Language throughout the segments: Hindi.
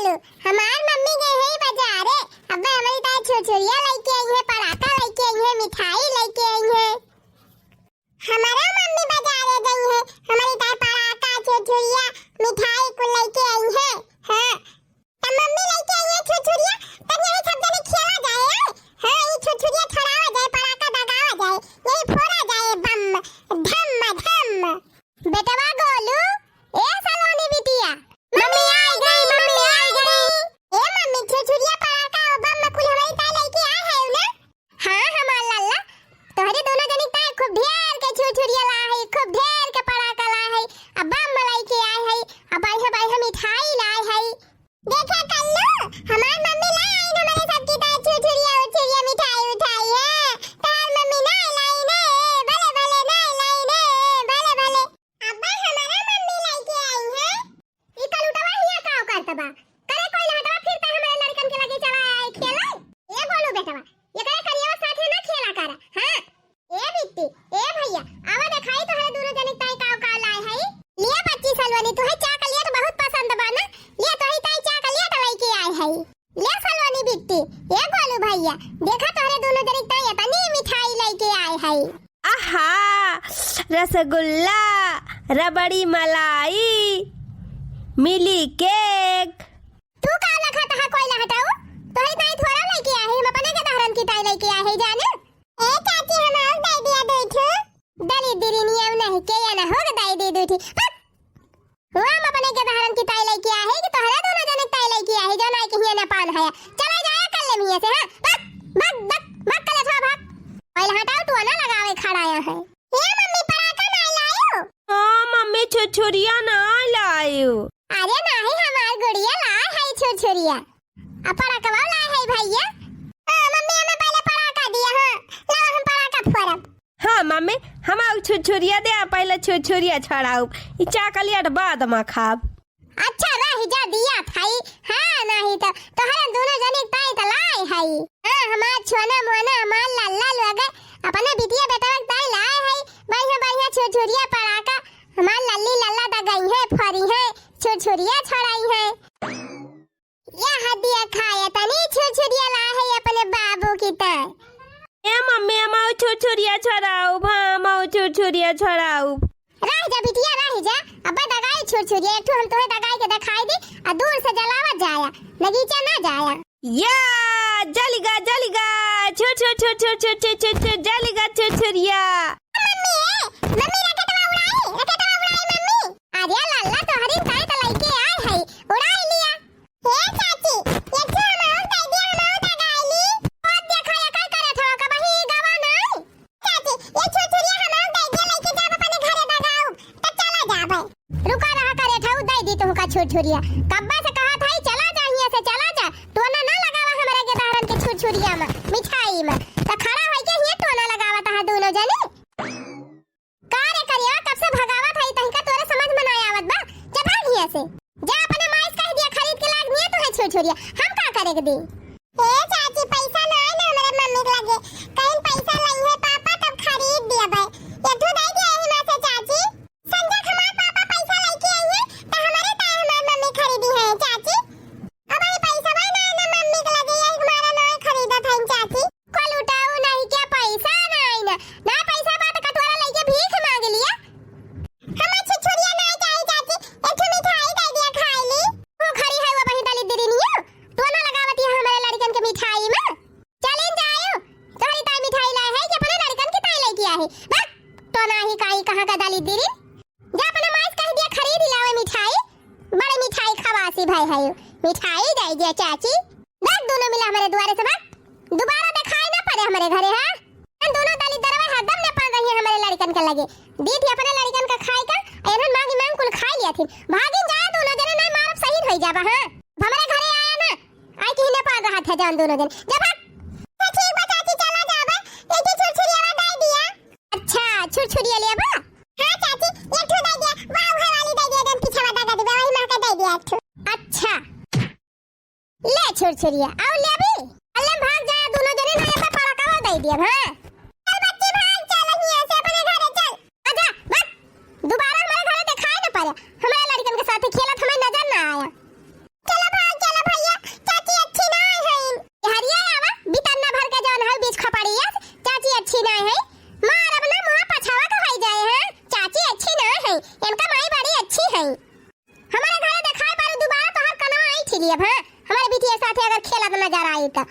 कल्लू हमार मम्मी गए है बाजार है। अब्बा हमारी ताई छुरछुरिया लेके आई है, पराठा लेके आई है, मिठाई लेके आई है। हमारा मम्मी बाजार गई है, हमारी ताई पराठा छुरछुरिया मिठाई को लेके आई है। हां तब मम्मी लेके आई है छुरछुरिया, तब यही सब जने खेला जाए। हां ये छुरछुरिया छड़ावा जाए, पराठा दगावा जाए, यही फोड़ा जाए बम धम धम। बेटवा गोलू ए सलोनी बिटिया मम्मी आई गई। ए मम्मी छुरछुरिया पराठा और बम कुल हमारी ताई लेके आए है ना। हां हमार लल्ला तोहरे दोनों जनी ताई खूब ढेर के छुरछुरिया ला है, खूब ढेर के पराठा ला है, अब बम लेके आए है, अब बाई मिठाई लाए है। देखा कल्लू हमार मम्मी ला आई हमारे सबकी ताई छुरछुरिया मिठाई उठाई है। तार मम्मी ना लाई ने भले भले ना लाई ने भले भले। अब्बा हमारा मम्मी लेके आई है। ई कलूटवा हिया का करत बा करे कोई लहटवा फिरता हमारे लड़कन के लगे चला आए खेले। ए बोलू बेटवा ये करे करिया साथे ना खेला कर। हां ए बिट्टी ए भैया आवा दिखाई तो हरे दोनों जने ताई का लाए है। लिया 25 सलवानी तो है चा का लिया तो बहुत पसंद बा ना, लिया तो ही ताई चा का लिया तो लेके आए है। ले सलवानी बिट्टी ए बोलू भैया देखा तो हरे दोनों जने ताई अपनी मिठाई लेके आए है। आहा रसगुल्ला, रबड़ी मलाई, मिली केक। तू का लखा तहा कोई ला हटाओ तो ही ताई थोड़ा लेके आए हम अपने के दहरन की ताई लेके आए है जाने। ए चाची हम और दे दिया दे थे दली दिरी नियम नहीं के या ना हो दाई दे दे थी। वो हम अपने के दहरन की ताई लेके आए है कि तोहरा दोनों जने ताई लेके आए है जो ना कि ना पान है। चला जाया कर ले मियां से। हां बक बक बक बक कले था भाग पहले हटाओ तू ना लगावे खड़ाया है। ए मम्मी पराठा ना लायो। हां मम्मी छुरछुरिया ना लायो। अरे नहीं हमार गुड़िया लाए है छुरछुरिया, अब पराठा लाए है भैया। मम्मी हमें पहले पराठा दिया। हां ला हम पराठा फोड़ब। हाँ मम्मी हम छुरछुरिया दे पहले छुरछुरिया छड़ाऊ ई चाकलिया बाद में खाब। अच्छा रही जा दिया थाई। हां नहीं तो तोहरा दोनों जने ताई त लाए है। हां हमार छोना मोना हमार लल्ला लोग अपने बिटिया बेटा ताई लाए है बढ़िया छुरछुरिया पराठा। हमार लल्ली लल्ला द गई है फरी है छुरछुरिया छड़ाई है। या हदिया खाया तनी छुरछुरिया ला है अपने बाबू की ताई। ए मम्मी हम छुरछुरिया छड़ाऊ, हम छुरछुरिया छड़ाऊ। रह जा बिटिया रह जा, अब्बा दगाई छुरछुरिया एक ठो हम तोहे दगाई के दिखाई दी आ दूर से जलावा जाया नगीचा ना जाया। या जलिगा छुर छुर छुर छुर छुर छुर छुर छुर जलिगा छुरछुरिया। मम्मी रकेटवा उड़ाई मम्मी। अरे लल्ला तोहरी ताई त लेके आए है उड़ाई लिया। हे चाची ये तो हम दे दिया हम दगाई ली और देखा ये काय करे थवा का बही गवा नहीं। चाची ये छुरछुरिया हम दे दिया लेके जा अपने घरे दगाओ त चला जा भाई। रुका रहा करे थाऊ दे दी तुमका छुरछुरिया कब्बा से कहा था चला जा हिया से चला जा टोना ना लगावा हमारे के दहरन के छुरछुरिया में मिठाई में त खड़ा होई के हिया टोना लगावा ता दोनों जने। कारे करिया कब से भगावत है तहका तोरे समझ में ना आवत बा। जा भाग हिया से जा अपने माइस कह दिया खरीद के लाग नहीं तो है छुरछुरिया हम का करे के दी। ए चाची पैसा ना है ना हमारे मम्मी के लगे कहीं पैसा नहीं है पापा तब खरीद दिया भाई ये तो दे दिया है ना से चाची। संजय हमारे पापा पैसा लेके आई है तो हमारे ताई हमारी मम्मी खरीदी है चाची। अब ये पैसा भाई ना ना मम्मी के लगे ये हमारा ना खरीदा था चाची। कल उठाओ नहीं क्या पैसा नहीं ना पैसा बात कटोरा लेके भीख मांग लिया। हमें छुरछुरिया ना चाहिए चाची एक मिठाई दे दिया खाई ली। वो खरी है वो बही डाली दिरी नहीं तो ना लगावती है हमारे लड़कन के मिठाई में। चलें जाओ तोहरी ताई मिठाई लाए है कि अपने लड़कन की ताई लेके आए है बस तो ना ही काई कहां का डाली दिरी। जा अपने माइस कह दिया खरीद लाओ मिठाई बड़े मिठाई खवासी भाई है मिठाई दे दिया चाची। देख दोनों मिला हमारे द्वारे से बात दोबारा दिखाई ना पड़े हमारे घरे। हां हम दोनों दाली दरवा हदम न पड़ रही है हमारे लड़कन के लगे दी थी अपने लड़कन का खाए का एनन मांग कुल खा लिया थी भागिन जाए दोनों जने नहीं मारब शहीद होई जाबा। हां हमारे घरे आया ना आई कि न पड़ रहा था जान दोनों जन जब ठीक बा चाची चला जाबा एक छुरछुरिया दे दिया। अच्छा छुरछुरिया ले बा। हां चाची ये ठो दे दिया वाह घर वाली दे दिया गन पीछे वाला दे दिया वही मां का दे दिया एक ठो। अच्छा ले छुरछुरिया आओ ले अभी अल्लाह भाग जाए दोनों जने ना पे पड़का दे दिया। हां चल बच्चे भाग चल हिया से अपने घरे चल आजा बस दोबारा हमारे घरे दिखाई ना पड़े हमारे लड़कन के साथ खेलत हमें नजर ना आया। चलो भाग नहीं लिए हाँ हमारे बिटिया साथे अगर खेलत नजर आई तो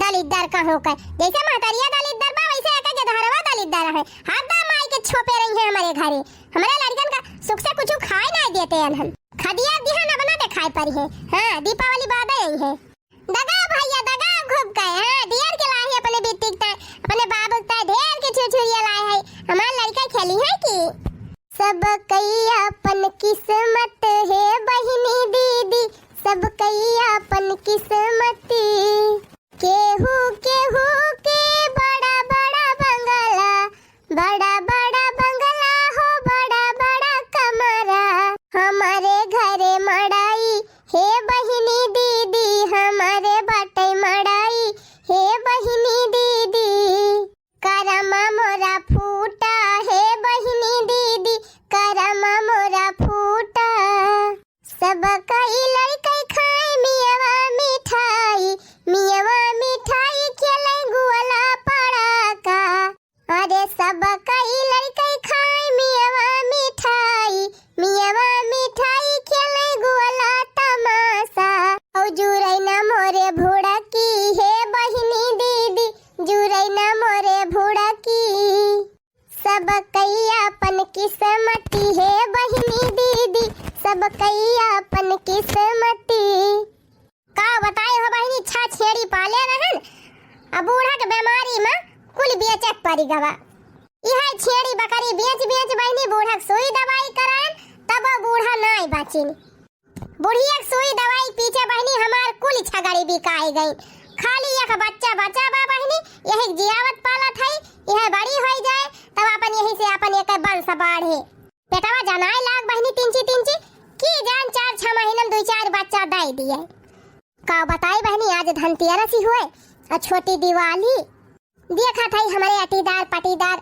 दलितदार का होकर जैसे महतरिया दलितदार बा वैसे एक के धरवा दलितदार है हाथ दा माई के छोपे रही है हमारे घरे हमारे लड़कन का सुख से कुछ खाए नहीं देते हम खदिया दिहा न बना दे खाए परी है हां दीपावली बाद आई है दगा भैया दगा खूब गए हां दियर के लाए अपने बेटी का अपने बाबू का ढेर के छुछुरिया लाए है हमार लड़का खेली है कि सब कई अपन किस्मत है बहिनी दीदी सब कई अपन किस्मत केहू केहू के बड़ा बड़ा बंगला हो बड़ा बड़ा कमरा हमारे घरे मड़ाई हे बहिनी दीदी हमारे बाटे मड़ाई हे बहिनी दीदी करमा मोरा फूटा हे बहिनी दीदी करमा मोरा फूटा सब कई लड़के खाए मियावा मिठाई खेले गुआला पड़ाका अरे सब कई लड़के खाए मियावा मिठाई खेले गुआला तमाशा औ जुरई ना मोरे भोड़ा की हे बहिनी दीदी जुरई ना मोरे भोड़ा की सब कई अपन किस्मती है बहिनी दीदी सब कई अपन किस्मती का बताए हो बहिनी छा छेड़ी पाले रहन अब बूढ़ा के बीमारी में कुल बेचक पड़ी गवा यह छेड़ी बकरी बेच बहिनी बूढ़ा सुई दवाई करान तब बूढ़ा नहीं बचिन बुढ़िया सुई दवाई पीछे बहिनी हमार कुल छगड़ी बिकाई गई खाली एक बच्चा बचा बा बहिनी यही जियावत पालत है यह बड़ी हो जाए तब अपन यही से अपन एक वंश बढ़े बेटावा जनाए लाग बहिनी तिंची की जान 4-6 महीने में 2-4 बच्चा दे दिए का बताई बहनी आज धनतेरस ही हुए और छोटी दिवाली देखा था हमारे अटीदार पटीदार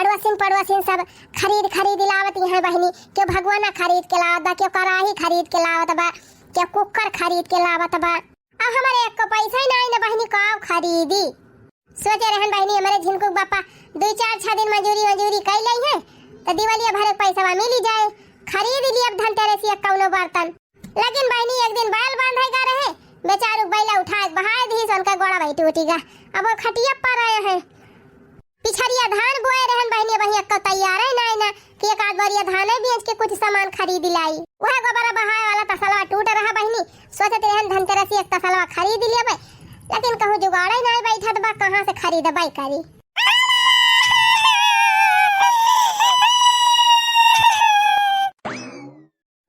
अड़ोसिन पड़ोसिन सब खरीद लावत है बहनी क्यों भगवाना खरीद के लावत बा क्यों कराही खरीद के लावत बा क्यों कुकर खरीद के लावत बा अब हमारे एक को पैसा ही नहीं ना बहनी का खरीदी सोचे रहन बहनी हमारे झिनकू बापा 2-4-6 दिन मजूरी कर ली है तो दिवाली भर पैसा मिल जाए खरीद ली अब धनतेरस या कौनो बर्तन लेकिन बहनी एक दिन बैल बांधे का रहे बेचारू बैला उठा बहा दी उनका गोड़ा भाई टूटेगा अब वो खटिया पर आए हैं पिछड़िया धान बोए रहन बहनी वही का तैयार है ना कि एक आध बार धान बेच के कुछ सामान खरीद लाई वह गोबरा बहाए वाला तसलवा टूट रहा बहनी सोचते रहन धनतेरस एक तसलवा खरीद लिया लेकिन कहूँ जुगाड़ ही नहीं बैठा तो कहाँ से खरीदबाई करी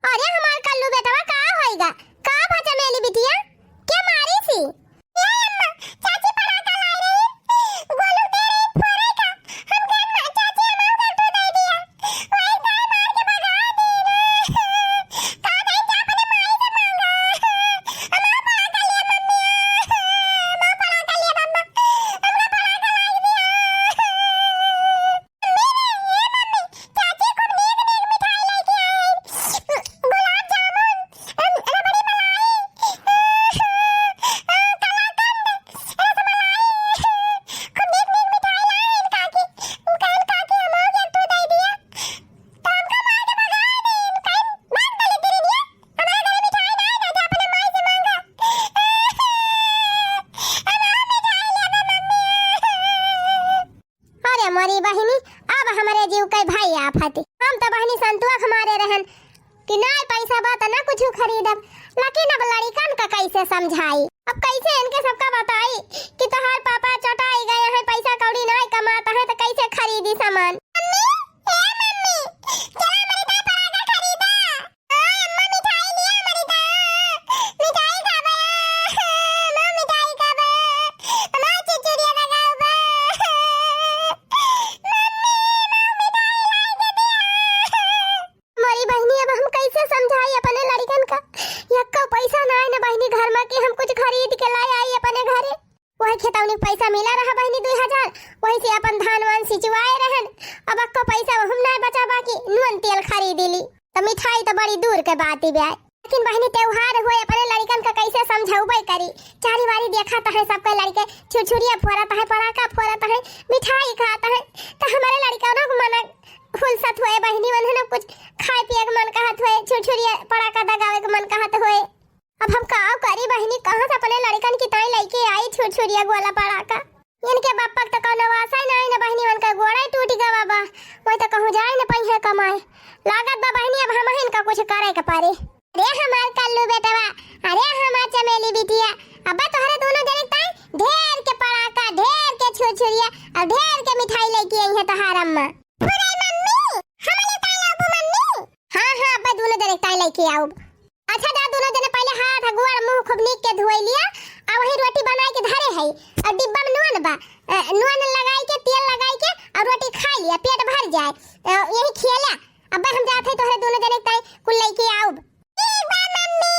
अरे हमार कल्लू बेटवा का होएगा का भचा मेली बिटिया क्या मारी सी ये अम्मा चाची पराठा ला रही गोलू दे रही फोड़े का हम घर में चाची हमार घर तो दे दिया वही दाल मार के भगा दी रे का नहीं क्या अपने माई से मांगा हमार पराठा ले मम्मी हमार पराठा ले मम्मा हमरा पराठा ला दिया मम्मी चाची को नीक नीक मिठाई लेके आई गुलाब जामुन रबड़ी मलाई कलाकंद रसमलाई खूब नीक नीक मिठाई लाई काकी हमार के तो दे दिया तो हमका मार के भगा दी बात गली तेरी दिया हमारे घर मिठाई नहीं था अपने माई से मांगा हमार मिठाई ले मम्मी अरे मोरी बहिनी अब हमारे जीव के भाई आफत हम तो बहिनी संतुआ हमारे रहन कि नहीं पैसा बात ना कुछ खरीदब लेकिन अब लड़कन का कैसे समझाई अब कैसे इनके सबका बताई कि तोहार पापा चौटाई गए हैं पैसा कौड़ी नहीं कमाता है तो कैसे खरीदी सामान मम्मी जरा हमारी दा पराठा खरीदा ओए अम्मा मिठाई लिया हमारी दा मिठाई खाबे मां मिठाई खाबे हमार चिचुड़िया लगाओ बा मोरी बहनी अब हम कैसे समझाई अपने लड़कन का यक्का पैसा ना है ना बहनी घर में कि हम कुछ खरीद के लाए आई अपने घरे वही खेतौनी पैसा मिला रहा बहनी 2000 वही से अपन धान वान सिंचवाए रहन अब अक्का पैसा हम नहीं बचा बाकी नून तेल खरीद ली तो मिठाई तो बड़ी दूर के बात ही बे लेकिन बहनी त्योहार हुए अपने लड़कन का कैसे समझाऊबे करी चारी वारी देखा है सबके लड़के छुरछुरिया फोड़ता है पटाखा फोड़ता है मिठाई खाता है तो हमारे लड़का ना मना फुलसत हुए बहनी मन है ना कुछ खाए पिए के मन कहत हुए छुरछुरिया पटाखा दगावे के मन कहत हुए अब हम अपने लड़कन की ताई लइके आई छुरछुरिया गोला पड़ाका। इनके बापा तक कौनो वासा नहीं न बहनी मन का गोड़ा टूट गया बाबा। वही तो कहूं जाए न पैसा कमाए। लागत बा बहनी अब हम इनका कुछ करे के पारे। अरे हमार कल्लू बेटवा, अरे हमार चमेली बिटिया, अब्बा तोहरे दोनों जने ताई ढेर के पड़ाका, ढेर के छुरछुरिया और ढेर के मिठाई लेके आई है तोहार अम्मा। पूरे मम्मी, हमने ताई लाबू मम्मी। हां हां अब्बा दोनों जने ताई लेके आओ। अच्छा जा दोनों जने पहले हाथ गोड़ मुंह खूब नीक के धोई लिया और वही रोटी बनाए के धरे है और डिब्बा में नून बा, नून लगाई के तेल लगाई के और रोटी खा लिया, पेट भर जाए यही खियाला। अब्बा हम जाते तोहरे दोनों जने ताई कुल लेके आओ। ठीक बा मम्मी,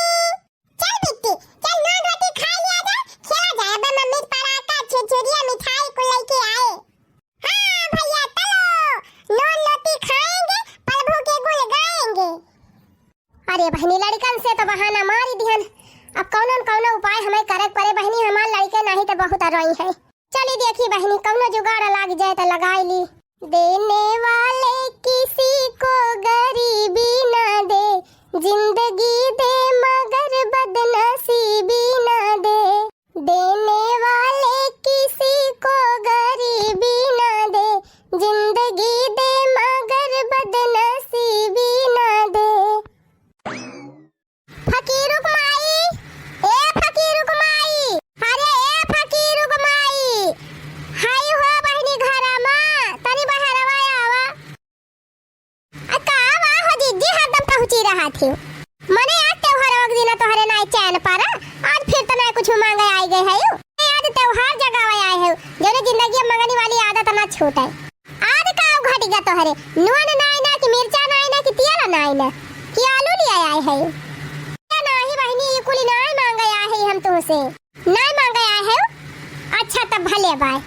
चल बिट्टी चल नून रोटी खा लिया जा, खेला जाए। अब्बा मम्मी पराठा छुरछुरिया मिठाई कुल लेके आए। हां भैया चलो नून रोटी खाएंगे, प्रभु के गुण गाएंगे। अरे बहनी लड़कन से तो बहाना मारी दिहन, अब कौनो न कौनो उपाय हमें करे पड़े बहनी। हमार लड़के नहीं तो बहुत रोई है। चली देखी बहनी कौनो जुगाड़ लग जाए तो लगा ली। देने वाले किसी को गरीबी ना दे, जिंदगी दे मगर बदनसीबी ना दे। देने वाले किसी को गरीबी ना दे, जिंदगी दे मगर बदनसीबी ना दे। फकीर माई, ए फकीर माई, अरे ए फकीर माई, हाय हो बहनी घरा मां तनी बाहर आवा। का हो दीदी हरदम पहुंची रहा थी। मने आज त्योहार वक्त दिन तोहरे नाई चैन पारा, आज फिर तो मैं कुछ मांगे आई गए है। आज त्योहार जगावे आए है, जोने जिंदगी में मंगनी वाली आदत ना छूटे। आज का घट गया तोहरे नून नाई ना कि मिर्चा नाई ना कि तेल नाई ना कि आलू ले आए है। नहीं बहनी ये कुली नहीं मांगे आए है, हम तुमसे नहीं मांगे आए है। अच्छा तब भले बाय।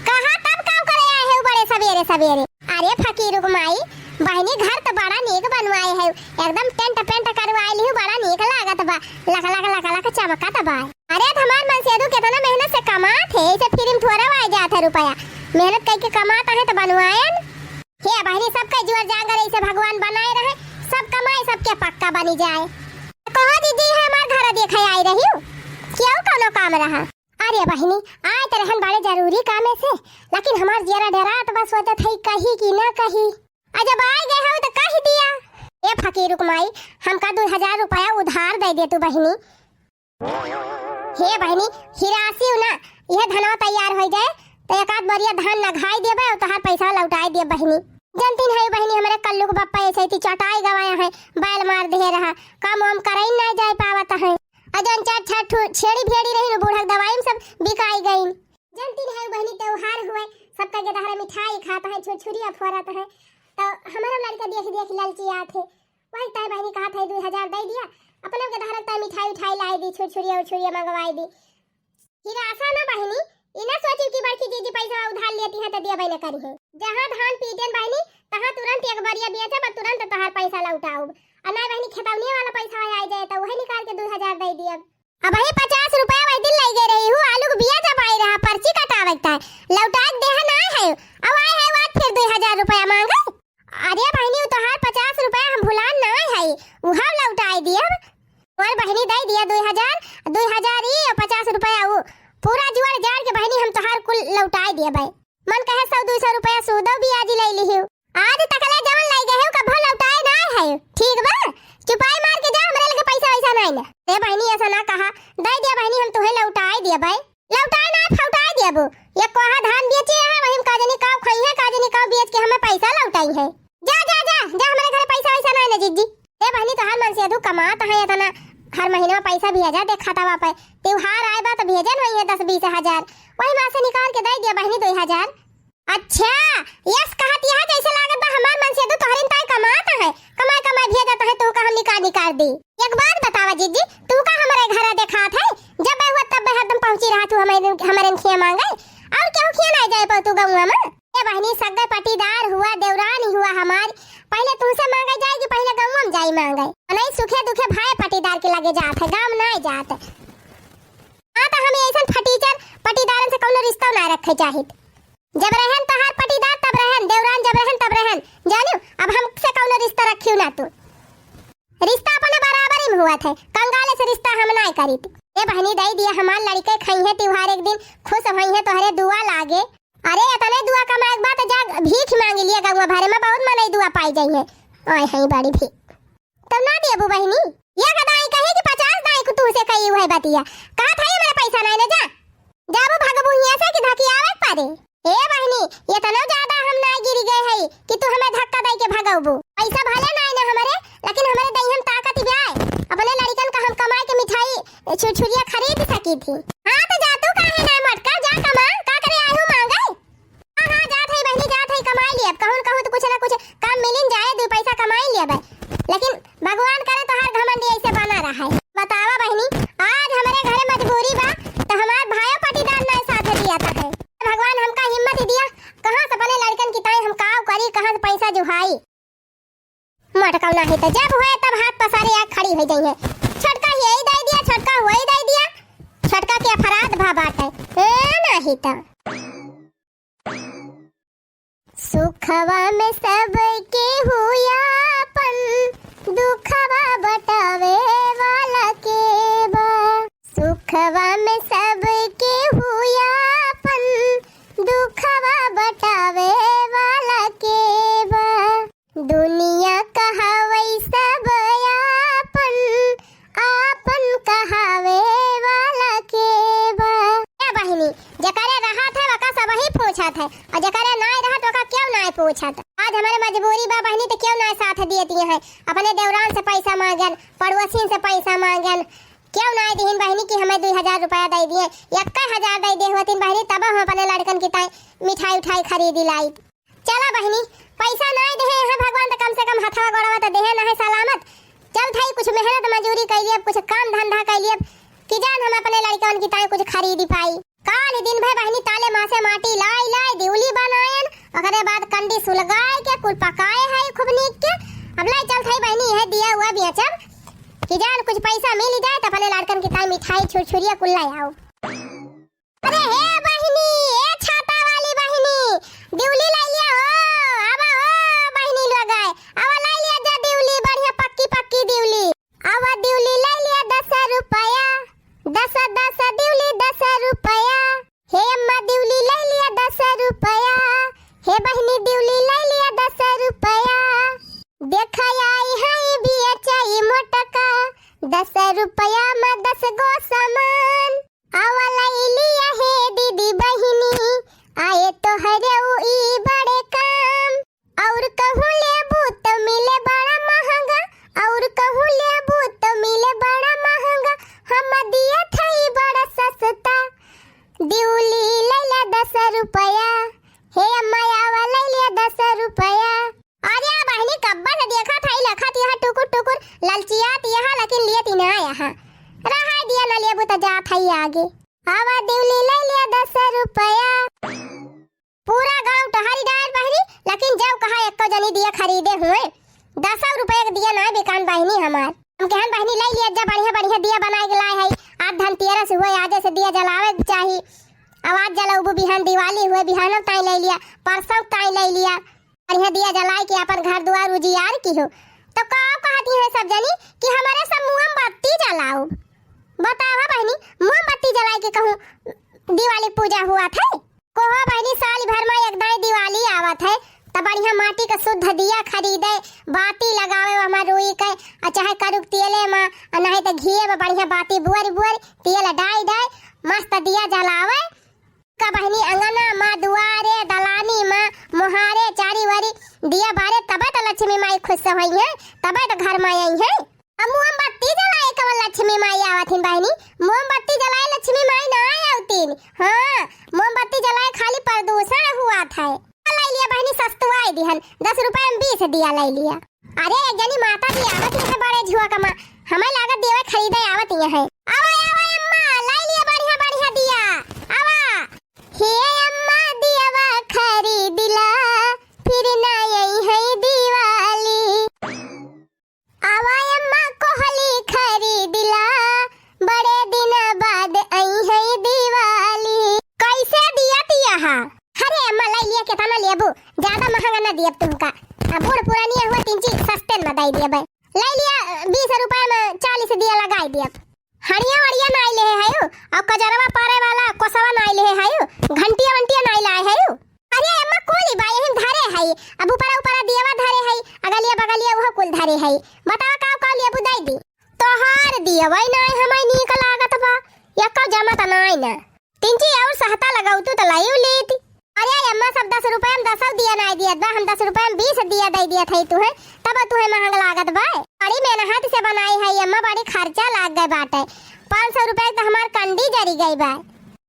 कहां तब काम करे आए है बड़े सवेरे सवेरे। अरे फकीर माई बहनी घर तो बड़ा नीक बनवाए है, एकदम टेंट पेंट करवाए ली, बड़ा नीक लागत बा, लख चमकत बा। अरे हमार मन से दू कितना मेहनत से कमात है, इसे फिल्म थोड़ा आए जात है रुपया, मेहनत करके कमाता है तो बनवाएन। हे बहनी सबका जुआर जागर ऐसे भगवान बनाए रहे, सब कमाए सबके पक्का बनी जाए। कहो दीदी हमार घर देखे आई रही हूँ, क्यों कोनो काम रहा? अरे बहनी आए तो रहन बड़े जरूरी काम से, लेकिन हमार जरा डरा तो बस सोचत है कही कि ना कही। जब आ गए हो तो कह दिया। ए फकीर माई हमका 2000 रुपया उधार दे दे तू बहनी। हे बहनी हिरासी ना यह धनवा तैयार हो जाए तो एक आध बढ़िया धान नघाई देबे और तोहार पैसा लौटाई दे बहनी। जनतीन है बहनी हमारे कल्लू के पप्पा ऐसे ही चटाई गवाया है, बैल मार दे रहा, काम हम करई ना जाए पावत है। अजन चार छठ छेड़ी भेड़ी रही न बूढ़ा दवाई में सब बिकाई गई। जनतीन है बहनी त्योहार हुए सबका के दहरा मिठाई खाता है, छुरछुरिया फोड़त है, तो हमारा लड़का देख देख लालची आथे। वही ताई बहनी कहा था 2000 दे दिया, अपने के दहरा ताई मिठाई उठाई लाई दी, छुरछुरिया मंगवाई दी। फिर आशा ना बहनी इना सोची कि बड़की दीदी पैसा उधार लेती है तो दिया बहने करी है। जहां धान पीटन बहनी तहां तुरंत एक बरिया बेचे बस तुरंत तोहार पैसा लौटाओ। और ना बहनी खेतौनी वाला पैसा आ जाए तो वही निकाल के 2000 दे दिया। अब वही 50 रुपया वही दिन ले गए रही हूं, आलू के बिया जब आई रहा पर्ची कटावता है, लौटा दे ना है। अब आए है बात फिर 2000 रुपया मांगे। अरे बहनी तोहार 50 रुपया हम भुलान ना है, उहा लौटाई दिया। और बहनी दे दिया 2000 ही और 50 रुपया वो पूरा जुआर जाड़ के बहनी हम तोहार कुल लौटाई दिया भाई। मन कहे 100-200 रुपया सूदो भी आज ले ली हूं, आज तकले जवन ले गए हो कभो लौटाए ना है। ठीक बा चुपाई मार के जा, हमरे लगे पैसा वैसा नहीं ना। ए बहनी ऐसा ना कहा, दे दिया बहनी हम तुम्हें लौटाई दिया भाई। लौटाए ना फौटाई दिया वो, ये कोहा धान बेचे है वही काजनी काव खाई है, काजनी काव बेच के हमें पैसा लौटाई है। जा जा जा जा हमारे घर पैसा वैसा नहीं ना जीजी। ए बहनी तोहार मन से अधू कमात है इतना, हर महीना पैसा भेजा दे खातावा पे, त्योहार आए बा तो भेजन वही है 10-20 हजार, वही मां से निकाल के दे दिया बहनी 2000। अच्छा यस कहत यह जैसे लागत बा हमार मन से तो तोहरिन ताई कमात है, कमाई भेजत है तो का हम निकाल दी। एक बात बतावा जीजी तू का हमारे घर देखात है, जब हुआ तब हरदम पहुंची रहा तू हमारे खिया मांगे और क्यों खिया ना जाए पर तू गौवा में। ए बहनी सगे पटीदार हुआ देवरानी हुआ हमार, पहले तुमसे मांगे जाएगी, पहले गौवा में जाई मांगे, नहीं सुखे दुखे भाई पटीदार के लगे जात है, गांव नहीं जात है। हां तो हमें ऐसा फटीचर पटीदारन से कोनो रिश्ता ना रखे चाहिए। जब रहन तोहार पटीदार तब रहन, देवरान जब रहन तब रहन, जानियो अब हमसे कोनो रिश्ता रखियो ना तू। रिश्ता अपने बराबर ही में हुआ था, कंगाले से रिश्ता हम नहीं करी। ए बहनी दई दिया हमार लड़के खई है त्योहार एक दिन खुश होई है तोहरे दुआ लागे। अरे तने दुआ कमाए बात जा भीख मांग लिया गंगा भरे में बहुत मनई दुआ पाई जाई है। ओए हई बड़ी भीख तब ना देबू बहनी ये गदाई कहे कि 50 दाई को तू से कही हुई बतिया का थाई मेरा पैसा नहीं ले जा जाबू भागबू हिया से कि धकी आवे पारे। ए बहनी ये तनो ज्यादा हम ना गिर गए है कि तू हमें धक्का दे के भगाबू पैसा भले ना ना हमारे लेकिन हमारे दई हम ताकत ब्याए अपने लड़कन का हम कमाए के मिठाई छुरछुरिया खरीद सकी थी। हां तो जा तू काहे ना मटका जा कमा का करे आयु मांगे। हां जात है बहनी जात है कमाई लिया कहूं कहूं तो कुछ ना कुछ काम मिलिन जाए दो पैसा कमाई लिया बे लेकिन भगवान करे तो हर घमंडी ऐसे बना रहा है। बतावा बहनी आज हमारे घरे मजबूरी बा तो हमार भाइयों पटीदार ना साथ दिया था है भगवान हमका हिम्मत दिया कहां से बने लड़कन की ताई हम काव करी कहां से पैसा जुहाई मटका ना है तो जब होए तब हाथ पसारे आग खड़ी हो जाई है छटका यही दे दिया छटका वही दे दिया छटका के अपराध भा बात है नहीं तो सुखवा में सबके हुयापन दुखवा बटावे वाला के बा सुखवा में सबके हुयापन दुखवा बटावे वाला के बा दुनिया कहावई सब आपन आपन कहावे वाला के बा। ए बहनी जकरे रहा था वका सब ही पूछा था और जकरे नाय रहा तो का क्यों नाय पूछा था। आज हमारे मजबूरी बा बहनी तो क्यों नाय साथ दियती है अपने देवरान से पैसा मांगन पड़ोसी से पैसा मांगन क्यों नाय दीन बहनी की हमें 2000 रुपया दे दिए 1000 दे दे होतिन बहनी तब हम अपने लड़कन की ताई मिठाई उठाई खरीदी लाई। चला बहनी पैसा नाय दे है भगवान तो कम से कम हथवा गोड़वा तो देहे ना है सलामत चल थाई कुछ मेहनत मजदूरी कर लिए कुछ काम धंधा कर लिए कि जान हम अपने लड़कन की ताई कुछ खरीदी पाई। काल दिन भर बहनी ताले माँ से माटी लाई लाई दिउली बनायन ओकरे बाद कंडी सुलगाए के कुल पकाए है खूब नीक के अब लाई चल थाई बहनी है दिया हुआ बेचब कि जान कुछ पैसा मिल जाए तो अपने लड़कन की ताई मिठाई छुरछुरिया कुल लाई आओ। अरे हे बहनी ए छाता वाली बहनी दिउली लाई लिया हो आवा हो बहनी लगाए आवा लाई लिया जा दिउली बढ़िया पक्की पक्की दिउली आवा दिउली लाई लिया 10 रुपया 10 दिउली 10 रुपया हे अम्मा दिउली लाई लिया 10 रुपया हे बहनी दिउली लाई लिया 10 रुपया देखा आई है बियाचाई मोटका 10 रुपया में 10 गो सामान आवा लाई लिया है दीदी बहनी आए तो हरे ई बड़े काम और कहूँ लेबू तो मिले बड़ा महंगा और कहूँ लेबू तो मिले बड़ा महंगा हम दिया था बड़ा सस्ता दिउली लैला 10 रुपया हे अम्मा आवा लै लिया 10 रुपया। अरे बहनी कब्बा से देखा था लखा तिहा टुकुर टुकुर ललचिया तिहा लेकिन लिए तिना यहाँ रहा दिया न लेबू तो जा था आगे आवा दिउली लै लिया 10 रुपया। पूरा गांव टहरी डाल बहनी लेकिन जब कहा एक तो जनी दिया खरीदे हुए 10 रुपए का दिया ना बेकान बहनी हमार हम कहन बहनी लै लिया जा बढ़िया बढ़िया दिया बनाए के लाए है आज धनतेरस हुए आज से दिया जलावे चाहिए आवाज जलाऊ बिहान दिवाली हुए बिहानो ताई ले लिया परसों ताई ले लिया बढ़िया दिया जलाए के अपन घर द्वार उजियार की हो तो का कहती है सब जनी कि हमारे सब मोमबत्ती जलाओ। बतावा बहनी मोमबत्ती जलाए के कहूं दिवाली पूजा हुआ था कोहा बहनी साल भर में एक दाई दिवाली आवत है तब बढ़िया माटी का शुद्ध दिया खरीदे बाती लगावे हमार रुई के चाहे करुक तेले में नहीं तो घी में बढ़िया बाती बुअर बुअर तेल डाई डाई मस्त दिया जलावे का बहनी अंगना माँ दुआरे दलानी माँ मोहारे चारी वारी दिया बारे तबे तो लक्ष्मी माई खुश हुई है तबे तो घर में आई है। अब मोमबत्ती जलाए कब लक्ष्मी माई आवथिन बहनी मोमबत्ती जलाए लक्ष्मी माई ना आवतीन। हाँ मोमबत्ती जलाए खाली प्रदूषण हुआ था ले लिया बहनी सस्तुआई दिहन 10 रुपए में 20 दिया ले लिया। अरे एक जनी माता भी आवत है बड़े झुआ कमा हमें लागत देवे खरीदे आवत है आवा आवा अम्मा ले लिया बढ़िया बढ़िया दिया आवा हे अम्मा दियावा खरीदिला फिर ना यही है दिवाली आवा अम्मा कोहली खरीदिला बड़े दिन बाद आई है दिवाली कैसे दिया तिया अरे अम्मा ले लिया कितना लेबू ज्यादा महंगा ना दियब तुमका बूढ़ पुरानी हुआ 3 चीज सस्ते में दे दिया भाई ले लिया 20 रुपए में 40 दिया लगाई दिया। हड़िया वड़िया नाई ले है और कजरवा पारे वाला कोसवा नाई ले है घंटिया वंटिया नाई लाए है। अरे अम्मा कोली बाई हम धरे है अब ऊपर ऊपर दियावा धरे है अगलिया बगलिया वो कुल धरे है। बताओ का का लिया बुदाई दी तोहार दियावा नाई हमई नीक लागत बा यक्का जमा त नाई ना तिनची और सहता लगाऊ तू त लाइव लेती। अरे अम्मा सब 10 रुपए में 10 दिया नाई दिया बा हम 10 रुपए में 20 दिया दे दिया थई तू है तब तू है महंग लागत बा। बड़ी मेहनत से बनाई है अम्मा बड़ी खर्चा लाग गए बाटे 500 रुपए तो हमार कंडी जरी गई बा।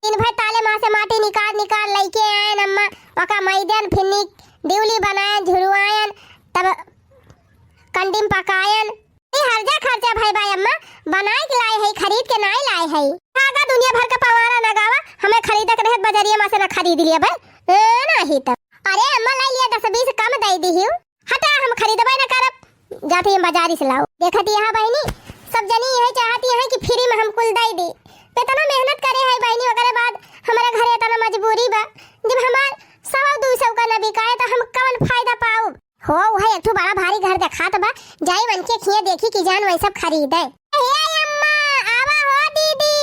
दिन भर ताले मां से माटी निकाल निकाल लेके आए अम्मा ओका मैदन फिन्नी दिवली बनाए झुरवायन तब कंडी में पकायन ई हर्जा खर्चा भाई भाई अम्मा बनाए के लाए है खरीद के नाई लाए है। आगा दुनिया भर का पवारा नगावा हमें खरीद के रहत बाजारिया में से ना खरीद लिया भाई नहीं तब। अरे अम्मा लाई लिया 10-20 कम दे दी हूं हटा हम खरीदबे ना करब जाते हम बाजारी से लाओ। देखती यहां बहनी सब जनी यही चाहती है कि फ्री में हम कुल दे दी इतना मेहनत करे है बहनी ओकरे बाद हमारे घरे इतना मजबूरी बा जब हमार 100-200 का न बिकाए तो हम कौन फायदा पाऊ हो वह एक बड़ा भारी घर दिखात बा जाई वन के खिए देखी कि जान वही सब खरीदे। हे अम्मा आवा हो दीदी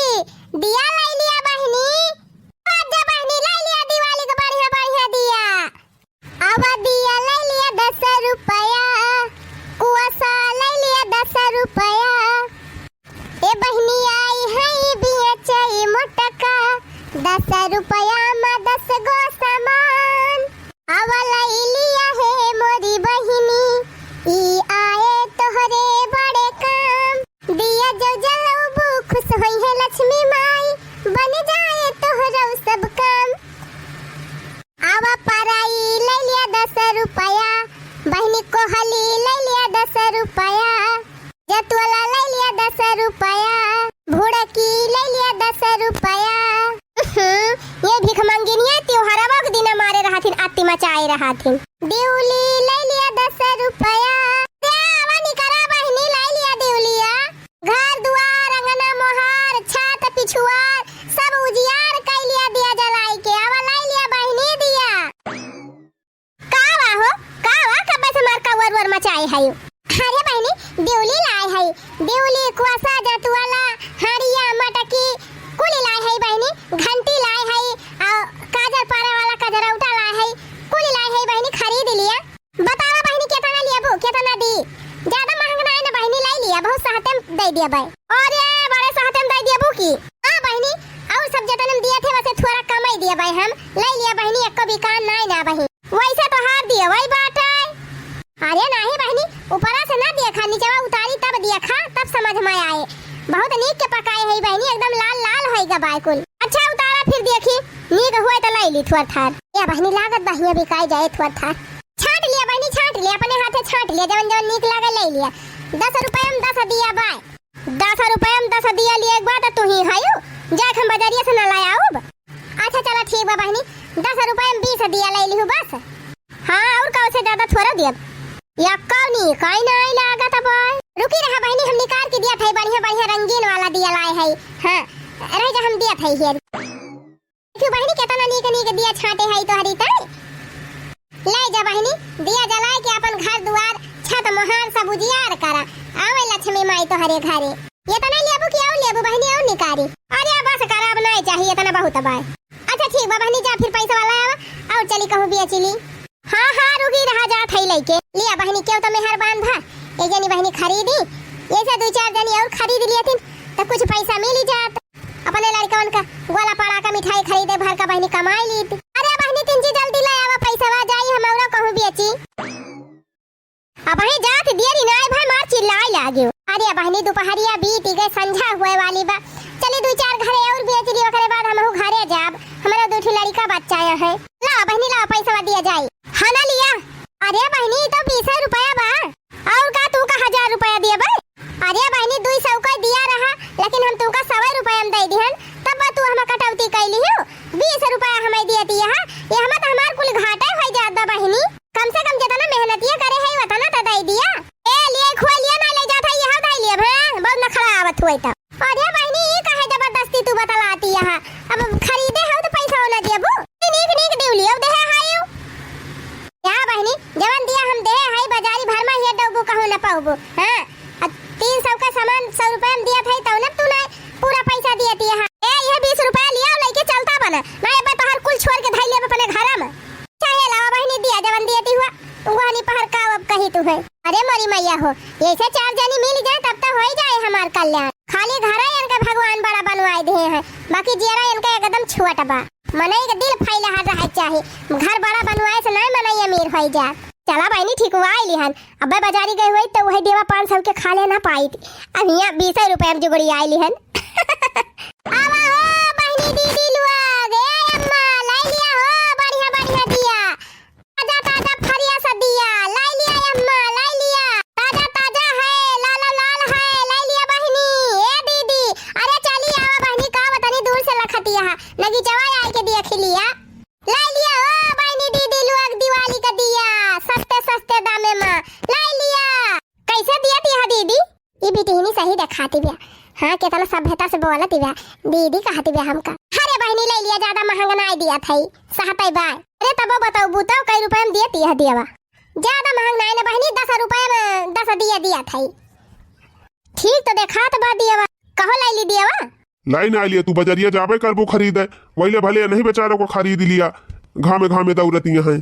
दिया लाई लिया बहनी आजा बहनी लाई लिया दिवाली का बढ़िया बढ़िया दिया आवा दिया लाई लिया 10 रुपया कुआसा लाई लिया 10 रुपया ए बहनी आई है बिया चाई मोटका 10 रुपया में 10 गो सामान आवा लाई लिया है मोरी बहनी ई आए तोहरे बड़े काम दिया जो जलबू खुश होई है लक्ष्मी माई बन जाए तोहरा सब काम आवा पराई ले लिया 10 रुपया बहनी कोहली ले लिया 10 रुपया जतवाला ले लिया 10 रुपया भुड़की ले लिया 10 रुपया ये भीख मंगिनिया त्योहारवा के दिन मारे रहथिन आत्ती मचाए रहथिन। दिवली ले लिया 10 रुपया देवा निकरा बहनी ले लिया दिवलिया घर दुआर अंगना मोहार छत पिछुआर सब उजियार कर लिया दिया जलाई के आवा ले लिया बहनी दिया कावा हो कावा कब से मार का वर मचाए है। अरे बहनी दिवली लाए है दिवली कुआसा जतवाला हड़िया मटकी कुली लाए है बहनी घंटी लाए है और काजर पारे वाला कजरौटा लाए है कुली लाए है बहनी खरीद लिया। बतावा बहनी कितना लिया बो कितना दी ज्यादा महंगा नहीं ना बहनी लाई लिया बहुत सहते में दे दिया भाई और ये बड़े सहते में दे दिया बो की हां बहनी और सब जतन में दिए थे वैसे थोड़ा कम ही दिया भाई हम ले लिया बहनी एक भी कान नहीं ना बहनी वैसे तो हार दिया वही बात है। अरे नहीं बहनी ऊपरा से ना देखा नीचवा उतारी तब देखा तब समझ में आए बहुत नीक के पकाए है बहनी एकदम लाल लाल होएगा बायकुल अच्छा उतारा फिर देखी नीक हुए तो लाई ली थोड़ा थार ये बहनी लागत बहिया बिकाई जाए थोड़ा थार छांट लिया बहनी छांट लिया अपने हाथे छांट लिया जवन जवन नीक लागे ले लिया 10 रुपए में 10 दिया बाय 10 रुपए में 10 दिया लिया एक बात तू ही हायो जाके हम बाजारिया से ना लाया आऊब अच्छा चला ठीक बा बहनी 10 रुपए में 20 दिया ले ली बस हां और का से ज्यादा थोड़ा दिया यक्का नी काई नहीं लागत बा रुकी रहा बहनी हम निकाल के दिया था बढ़िया बढ़िया रंगीन वाला दिया लाए है हां रह जा हम दिया था हियर क्यों बहनी कितना नीक नीक दिया छाटे है तो हरी तई ले जा बहनी दिया जलाए के अपन घर द्वार छत मोहार सब उजियार करा आवे लक्ष्मी माई तो हरे घरे ये तो नहीं लेबू की और लेबू बहनी और निकारी अरे बस करा अब नहीं चाहिए इतना बहुत बाय अच्छा ठीक बा बहनी जा फिर पैसा वाला आवा और चली कहूं बिया चली हां हां रुकी रहा जा थई लेके लिया बहनी क्यों तो मेहरबान था एक जनी बहनी खरीदी ऐसे 2-4 जनी और खरीद लिए थी तो कुछ पैसा मिल ही जात अपने लड़कन का गोला पड़ा का मिठाई खरीदे भर का बहनी कमाई ली थी। अरे बहनी तिनजी जल्दी ले आवा पैसा वा जाई हम औरा कहूं बेची अब ही जात देरी नाय भाई मार चिल्लाए लागियो अरे बहनी दोपहरिया बीत गए संझा हुए वाली बा चली 2-4 घरे और बेच ली ओकरे बाद हम घरे जाब हमारा दो ठो लड़का बच्चा है ला बहनी ला पैसा दिया जाई खाना लिया अरे बहनी तो 20 रुपया बा और का तू का 1000 रुपया दिया बा अरे बहनी 200 का दिया रहा लेकिन हम तुमका 100 रुपया में दे दिहन तब तू हम कटौती कैली हो 20 रुपया हमें दिया दिया ये हम तो हमार कुल घाटा हो जाता बहनी कम से कम जितना मेहनत ये करे है उतना तो दे दिया ए लिए खोल लिया ना ले जाता यहां दे लिया हां बहुत न खड़ा आवत हुई तो अरे बहनी ये काहे जबरदस्ती तू बतलाती यहां अब खरीदे हो तो पैसा होना दिया बो नीक नीक देव लियो दे हायो क्या बहनी जवन दिया हम दे हाई बाजारी भर में ये डबू कहू न पाऊबो हां 300 का सामान 100 रुपया में दिया था तो न तू ना भगवान बड़ा बनवाए दे हैं, बाकी जियरा इनका एकदम छोटा बा। मनई का दिल फैला रहा चाहिए, घर बड़ा बनवाए से नहीं मनई अमीर हो जा। चला बहनी ठीक हुआ आई लिहन, अबे बाजारी गई हुई तो वही देवा 500 के खा ले ना पाई थी, अब यहाँ 20 रुपए में जुगड़ी आई लिहन। आवा हो बहनी दीदी लोग, ए अम्मा लाई लिया हो बढ़िया बढ़िया दिया, ताजा ताजा फरिया सा दिया लाई लिया अम्मा, लाई लिया ताजा ताजा है, लाल लाल है, लाई लिया बहनी। ए दीदी अरे चली आवा बहनी, का बतानी दूर से लखतिया लगी जवाई आई के दिया खिलिया, लाई लिया हो बहनी दीदी लोग दिवाली का दिया सस्ते सस्ते दामे में, लाई लिया। कैसे दिया थी दीदी? ये भी तीनी सही दिखाती बिया, हाँ कितना सभ्यता से बोलती बिया, दीदी कहती बिया हमका। अरे बहनी ले लिया, ज्यादा महंगा नहीं दिया था सहते बाय। अरे तब बताओ बुताओ कई रुपए में दिया थी दिया, ज्यादा महंगा नहीं ना बहनी, 10 रुपए में 10 दिया था। ठीक तो देखा तो बात दिया, कहो लाई ली दिया लाई ना लिया, तू बजरिया जाबे करबो खरीदे, वहीले भले नहीं बेचारे को खरीद लिया, घामे दौड़तियां हैं,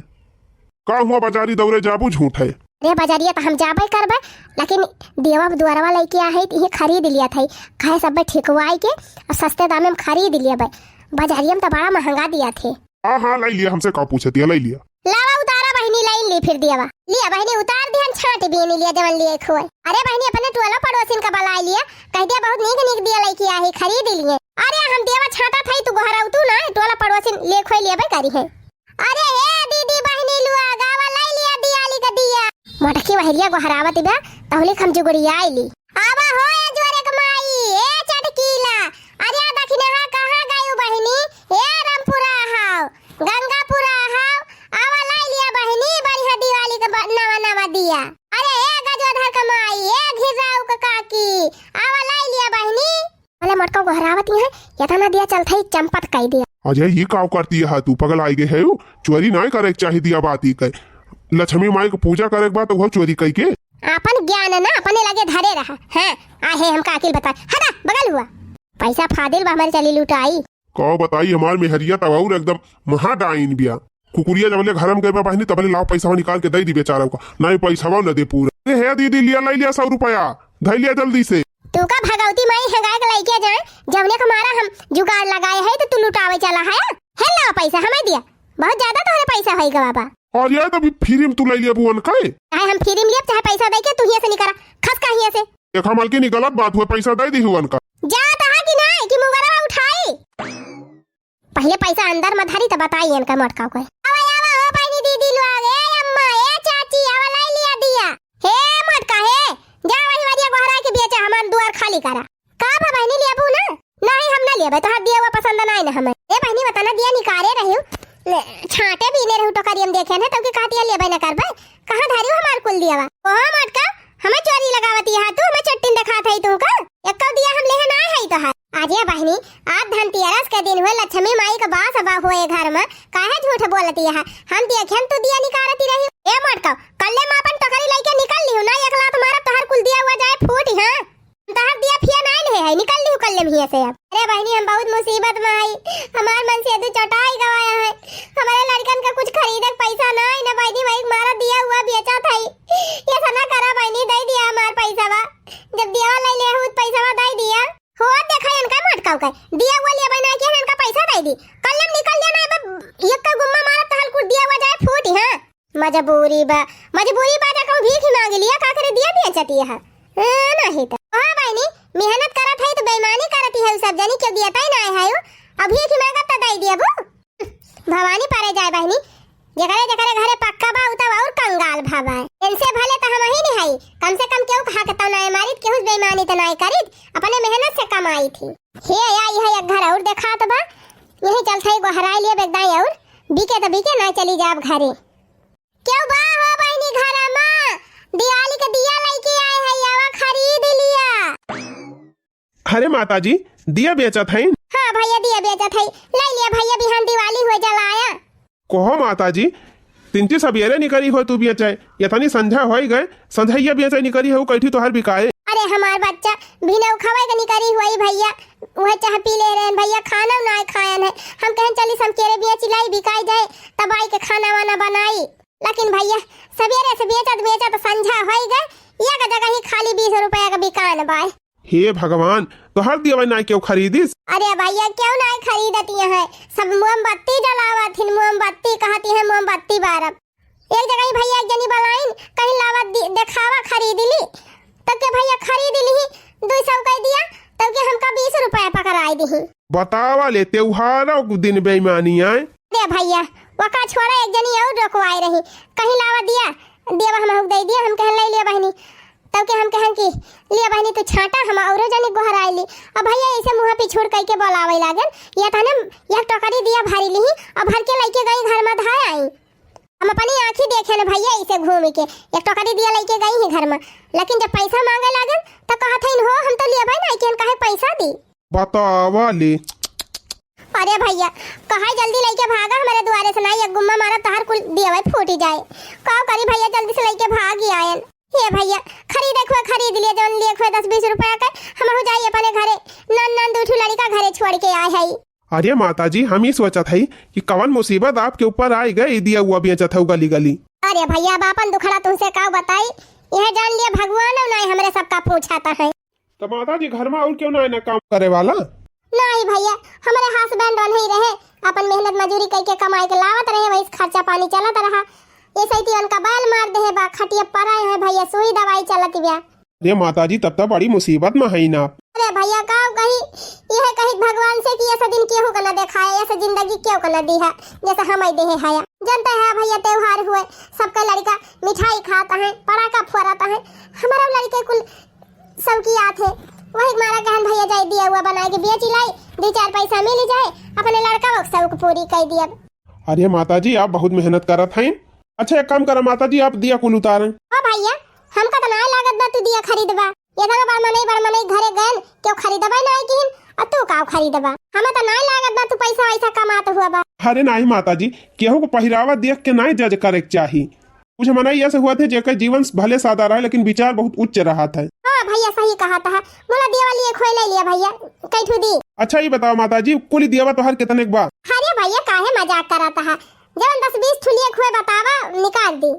का हुआ बाजारी दौड़े जाबू झूठ है। अरे बाजारिया तो हम जाबे करबे, लेकिन देवा द्वारवा लेके आ है ये खरीद लिया था, कहे सब ठेकवाई के और सस्ते दाम में खरीद लिया भाई, बाजारिया में तो बड़ा महंगा दिया थे। हाँ लाई लिया, हमसे का पूछे दिया, लाई लिया। लावा उतारा बहनी, लाइन ली फिर दिया लिया बहनी, उतार दिया छाट भी नहीं लिया जवन लिए खोए। अरे बहनी अपने टोला पड़ोसिन का बला लिया, कह दिया बहुत नीक दिया लेके आ है, खरीद लिए। अरे हम देवा छाटा था तू घर तू ना टोला पड़ोसिन ले खोए लिया भाई करी है। अरे हे दीदी बहनी लुआ गावा लाई लिया दियाली का दिया, मटकी वहरिया को हरावत बा तहले हम जुगड़िया आईली। आवा हो ए जोरे कमाई ए चटकीला, अरे दखिनहा कहां गयो बहनी, ए रामपुरा हाव गंगापुरा हाव, आवा लाई लिया बहनी बढ़िया दिवाली का नवा नवा दिया। अरे ए गजोधर कमाई ए घिराऊ का काकी, आवा लाई लिया बहनी। भले मटका को हरावती है, यतना दिया चलता ही चंपत कह दिया। अजय ये काव करती है, तू पगल आई गए है, चोरी नहीं करे चाहिए दिया बात ही कह, लक्ष्मी माई को पूजा करे के बाद वो चोरी कई के अपन ज्ञान ना अपने लगे धरे रहा है, आहे हम काकिल बता हटा बगल हुआ पैसा फादिल हमारे चली लुटाई। कहो बताई हमार मेहरिया तब एकदम महा डाइन बिया, कुकुरिया जब घर में गए बहनी तब लाओ पैसा निकाल के दे दी बेचारा को, नहीं पैसा न दे पूरा। है दीदी लिया लाई लिया 100 रुपया, धै लिया जल्दी से। तू का भगवती माई हगाए के लेके जाए, जवने हमारा हम जुगाड़ लगाए है तो तू लुटावे चला है ला पैसा हमें दिया, बहुत ज्यादा तोहरे पैसा होई गा बाबा। और यार तभी फ्री में तू लाई लिया बुअन काहे, चाहे हम फ्री में लिए चाहे पैसा दे के तू हिया से निकरा खस का हिया से। देखा मालकी नहीं गलत बात हुआ, पैसा दे दी हुअन का जा तहा कि नहीं कि मुगरा उठाई, पहले पैसा अंदर मत धरी तो बताई इनका मटका को। आवा आवा हो बहनी दीदी लोग, ए अम्मा ए चाची आवा लाई लिया दिया, हे मटका हे जा वही वारिया गोहरा के बेचा हमार दुआर खाली करा। का बा बहनी लिया बू ना, नहीं हम ना लिया तो दिया हुआ पसंद नहीं ना हमें। ए बहनी बताना दिया निकारे रही छाटे भी ने रहू तो करियम देखे ना तब के कहती ले बना करबे, कहां धारियो हमार कुल दिया बा ओहा मटका हमें चोरी लगावती है, तू हमें चट्टिन दिखात है तू का एक दिया हम लेहे ना है तो है। आज ये बहनी आज धनतेरस के दिन हुए, लक्ष्मी माई का बास बा हुए घर में, काहे झूठ बोलती है, हम देखे तू दिया निकारती रही। ए मटका कल्ले में अपन टकरी लेके निकल लियो ना, एक लात मारा तोहर कुल दिया हुआ जाए फूट। हां तोहर दिया फिया नहीं है, निकल लियो कल्ले में से अब। अरे बहनी हम बहुत मुसीबत में आई, हमार मन से दू चटाई गवाया है, हमारे लड़कन का कुछ खरीदे पैसा नहीं ना बहनी, वही मारा दिया हुआ बेचा था, ये सना करा बहनी दे दिया हमार पैसा बा, जब दिया ले ले हुत पैसा बा दे दिया हो देखा इनका मटका का दिया हुआ ले बना के इनका पैसा दे दी, कल्ले में निकल जाना अब एक का गुम्मा मारा तहल कुछ दिया हुआ जाए फूट। हां मजबूरी बा जा कहूं भीख मांग लिया का करे दिया बेचती है नहीं तो। हां बहनी मेहनत करत है तो बेईमानी करती है, सब जानी क्यों दिया ताई ना है अभी की मांगत त दे दिया बो भवानी पारे जाए बहनी, जकरे घरे पक्का बा उता और कंगाल भावा इनसे भले तो हम ही नहीं है, कम से कम क्यों खा के तो ना मारी केहू बेईमानी तो नहीं करी, अपने मेहनत से कमाई थी। हे आई है एक घर और देखा तो बा यही चलते गो हराई लिए बेगदाई और बीके तो बीके ना चली जाब घरे। क्यों बा हो बहनी घर में दिवाली का दिया लेके आए है, यावा खरीद लिया। अरे माता जी दिया बेचा था। हाँ भैया दिया बेचा था, ले लिया भैया बिहान दिवाली हो जलाया। कहो माता जी तिनची सवेरे निकली हो तू बेचाए, यथानी संध्या हो गए संध्या बेचाए निकली हो कैठी तोहर बिकाए। अरे हमार बच्चा बिना खवाए के निकली हुई भैया, वह चाह पी ले रहे भैया, खाना ना खायन है, हम कहें चली समकेरे बेच लाई बिकाई जाए तब आई के खाना वाना बनाई, लेकिन भैया सवेरे से बेचा तो संध्या हो गए, एक जगह ही खाली 20 रुपया का बिकान बाय। हे भगवान तो हर दिया ना क्यों खरीदिस? अरे भैया क्यों नहीं खरीदती है, सब मोमबत्ती जलावत थी, मोमबत्ती कहती है मोमबत्ती बारब। एक जगह ही भैया एक जनी बलाइन कहीं लावत देखावा खरीद ली, तब के भैया खरीद ली 200 कह दिया, तब के हमका 20 रुपया पकड़ाई दी। बतावा ले त्योहारों के दिन बेईमानी आए। अरे भैया वका छोड़ा एक जनी और रोकवाई रही, कहीं लावा दिया देवा हम हुक दे दिया, हम कहन ले लिया बहनी, तब के हम कहन की लिया बहनी तू छाटा, हम औरो जनी गोहराई ली। अब भैया ऐसे मुंह पे छोड़ कह के बोलावे लागन या था ना या टोकरी दिया भरी ली और भर के लेके गई घर में धाय आई। हम अपनी आंखी देखे ना भैया ऐसे घूम के एक टोकरी दिया लेके गई है घर में, लेकिन जब पैसा मांगे लागन तो कहत हइन हो हम तो लिया भाई ना कि काहे पैसा दी। बतावा ले। अरे भैया कहा जल्दी लेके भागा हमारे द्वारे से, नहीं एक गुम्मा मारा तहार कुल दिया फूटी जाए। का करी भैया जल्दी से लेके भाग ही आयन। हे भैया खरीद लिए जौन लिए 10-20 रुपया का, हम हो जाइए अपने घरे, नन दूठू लड़का घरे छोड़ के आए है। अरे माता जी हम ही सोचा था कि कवन मुसीबत आपके ऊपर आई गई, दिया हुआ बेचत हो गली गली। अरे भैया बापन दुखड़ा तुमसे का बताई, यह जान लिया भगवान नहीं हमरे सबका पूछाता है। तो माता जी घर में और क्यों ना काम करे वाला? नहीं भैया हमारे हस्बैंड नहीं रहे, अपन मेहनत मजूरी करके कमाई के लावत रहे, वही खर्चा पानी चलत रहा। ये सही उनका बाल मार दे बा, खटिया पराए है भैया, सुई दवाई चलत बिया। अरे माता जी तब तो बड़ी मुसीबत में है ना। अरे भैया का कही यह कही भगवान से कि ऐसा दिन क्यों करना देखा है, ऐसा जिंदगी क्यों करना दी है जैसा हम दे है। जनता है भैया त्योहार हुए सबका लड़का मिठाई खाता है, पटाखा फोड़ता है, हमारा लड़के कुल सबकी याद है, वही मारा कहन भैया जाए दिया हुआ बना के बेच लाई, 2-4 पैसा मिल जाए, अपने लड़का वो सब पूरी कर दिया। अरे माता जी आप बहुत मेहनत करत हैं। अच्छा एक काम करा माता जी आप दिया कुल उतारें। हां भैया हमका तो ना लागत बा तू दिया खरीदबा, ये धरो बड़ मने घरे गन क्यों खरीदबा नहीं किन, और तू का खरीदबा, हमें तो ना लागत बा तू पैसा वैसा कमात हुआ बा। अरे नहीं माता जी केहू को पहरावा देख के नहीं जज करे चाहिए, कुछ मना ऐसे हुआ थे जेकर जीवन भले सादा रहा लेकिन विचार बहुत उच्च रहा था। हां भैया सही कहा था, बोला दिवाली एक खोल ले लिया भैया कैठू दी। अच्छा ये बताओ माता जी कुल दिया तो हर कितने बा? अरे भैया काहे मजाक कराता है, जब 10-20 ठुलिए खोए बतावा निकाल दी।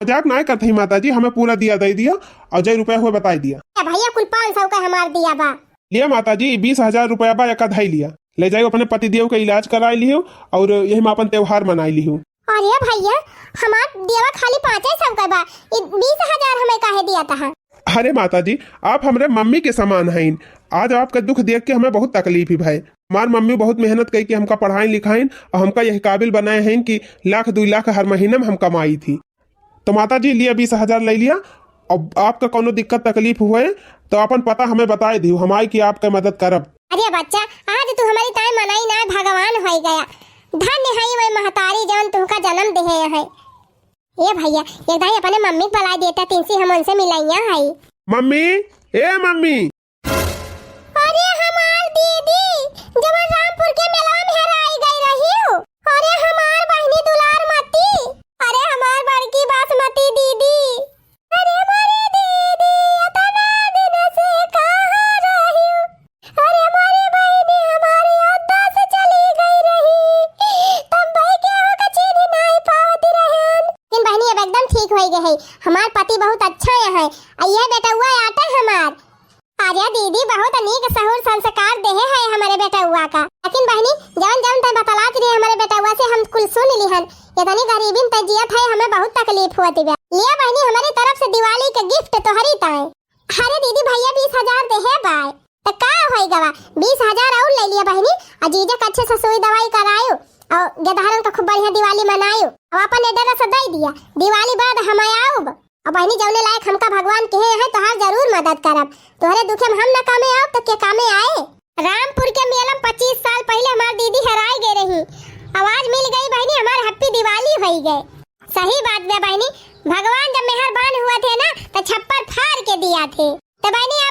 मजाक नहीं करते ही माता जी, हमें पूरा दिया दे दिया और जो रुपया हुआ बता दिया। भैया कुल 500 का हमार दिया बा। लिया माता जी 20,000 रुपया बा एक आधा लिया, ले जाओ अपने पतिदेव का इलाज कराई लियो और यही में अपन त्योहार मनाई लियो। अरे भैया हमार देवा खाली 500 का बा, 20,000 हमें काहे दिया था। अरे माता जी आप हमारे मम्मी के समान हैं, आज आपका दुख देख के हमें बहुत तकलीफ ही भाई। हमार मम्मी बहुत मेहनत करके हमका पढ़ाई लिखाई और हमका यही काबिल बनाए हैं कि 1-2 लाख हर महीने में हम कमाई थी। तो माता जी लिया 20,000 ले लिया, और आपका कोनो दिक्कत तकलीफ हुए तो अपन पता हमें बताए दी हमारी की आपका मदद करब। अरे बच्चा आज तू हमारी ताई मनाई ना भगवान हो गया, धन्य है वही महतारी जवन तुमका जन्म दे है। ये भैया एक दाई अपने मम्मी को बुला देता, तिनसी हम उनसे मिलाइया है। मम्मी ए मम्मी। अरे हमार दीदी जब रामपुर के मेला में हराई गई रही हो, अरे हमार बहनी दुलार मती, अरे हमार बड़की बासमती दीदी, अरे मारी दीदी इतना दिन से कहां रही हो, अरे मारी बहनी हमारी अड्डा से चली गई रही, तब भाई के हो का चीनी नहीं पावती रहन। इन बहनी अब एकदम ठीक हो गई है, हमार पति बहुत अच्छा है, ये बेटा हुआ आटा हमार। अरे दीदी बहुत अनेक सहूर संस्कार देहे है हमारे बेटा हुआ का, लेकिन बहनी जवन जवन तय बतलात रही हमारे बेटा हुआ से हम कुल सुन लिहन, इतनी गरीबी में तजियत है हमें बहुत तकलीफ होती है। ये बहनी हमारी तरफ से दिवाली के गिफ्ट तोहरी ताए। अरे दीदी भैया 20,000 देहे बाय, तो का होई गवा 20,000 और ले लिया बहनी, और जीजा अच्छे से सुई दवाई करायो और गदहरन का खूब बढ़िया दिवाली मनायो, और अपन एड्रेस से दे दिया, दिवाली बाद हम आऊब और बहनी जौने लायक हमका भगवान कहे है तो हर जरूर मदद करब, तोहरे दुखे में हम न कामे आओ तो के कामे आए। रामपुर के मेला में 25 साल पहले हमार दीदी हराई गई रही, आवाज मिल गई बहनी हमार हैप्पी दिवाली हो गए। सही बात है बहनी, भगवान जब मेहरबान हुआ थे ना तो छप्पर फाड़ के दिया थे। तो बहनी